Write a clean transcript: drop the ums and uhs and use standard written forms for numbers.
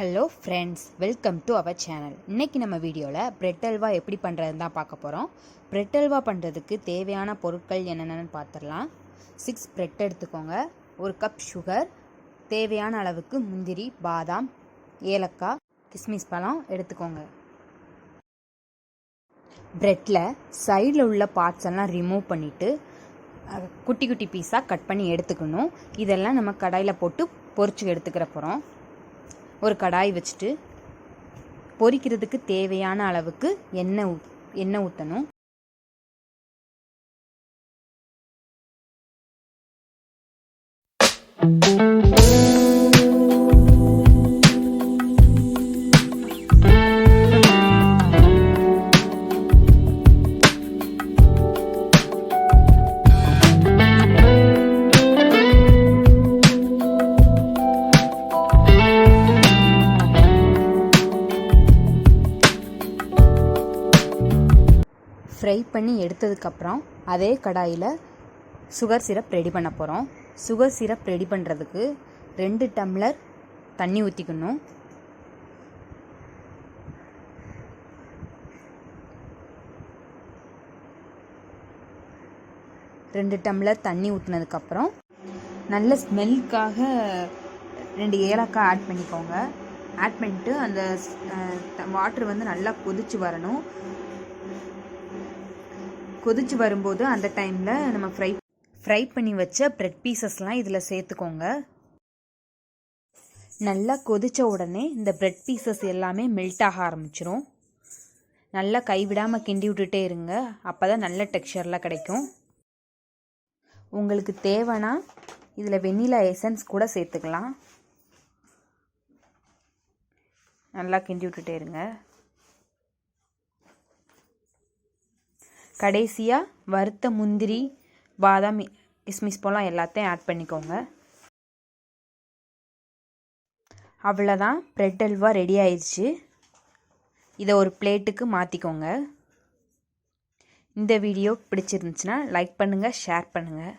Hello friends, welcome to our channel. இன்றைக்கி நம்ம வீடியோவில் பிரெட் அல்வா எப்படி பண்ணுறதுன்னு தான் பார்க்க போகிறோம். பிரெட் அல்வா பண்ணுறதுக்கு தேவையான பொருட்கள் என்னென்னு பார்த்துடலாம். 6 பிரெட் எடுத்துக்கோங்க, 1 கப் சுகர், தேவையான அளவுக்கு முந்திரி, பாதாம், ஏலக்காய், கிஸ்மிஸ் பழம் எடுத்துக்கோங்க. பிரெட்டில் சைடில் உள்ள பார்ட்ஸ் எல்லாம் ரிமூவ் பண்ணிவிட்டு குட்டி குட்டி பீஸாக கட் பண்ணி எடுத்துக்கணும். இதெல்லாம் நம்ம கடாயில் போட்டு பொரிச்சு எடுத்துக்கிற போகிறோம். ஒரு கடாய் வச்சுட்டு பொரிக்கிறதுக்கு தேவையான அளவுக்கு எண்ணெய் ஊற்றணும். ஃப்ரை பண்ணி எடுத்ததுக்கப்புறம் அதே கடாயில் சுகர் சிரப் ரெடி பண்ண போகிறோம். சுகர் சிரப் ரெடி பண்ணுறதுக்கு 2 டம்ளர் தண்ணி ஊற்றிக்கணும். ரெண்டு டம்ளர் தண்ணி ஊற்றினதுக்கப்புறம் நல்ல ஸ்மெல்லுக்காக 2 ஏலக்காய் ஆட் பண்ணிக்கோங்க. ஆட் பண்ணிவிட்டு அந்த வாட்டர் வந்து நல்லா கொதிச்சு வரணும். கொதிச்சு வரும்போது அந்த டைமில் நம்ம ஃப்ரை பண்ணி வச்ச பிரெட் பீசஸ்லாம் இதில் சேர்த்துக்கோங்க. நல்லா கொதித்த உடனே இந்த பிரெட் பீசஸ் எல்லாமே மெல்ட் ஆக ஆரம்பிச்சிரும். நல்லா கைவிடாமல் கிண்டி விட்டுட்டே இருங்க, அப்போ தான் நல்ல டெக்ஸ்சரில் கிடைக்கும். உங்களுக்கு தேவைன்னா இதில் வெண்ணிலா எசன்ஸ் கூட சேர்த்துக்கலாம். நல்லா கிண்டி விட்டுட்டே இருங்க. கடைசியாக வறுத்த முந்திரி, பாதாம், கிஸ்மிஸ் பழம் எல்லாத்தையும் ஆட் பண்ணிக்கோங்க. அவ்வளோதான், பிரெட் அல்வா ரெடி ஆயிடுச்சு. இதை ஒரு பிளேட்டுக்கு மாற்றிக்கோங்க. இந்த வீடியோ பிடிச்சிருந்துச்சுன்னா லைக் பண்ணுங்கள், ஷேர் பண்ணுங்கள்.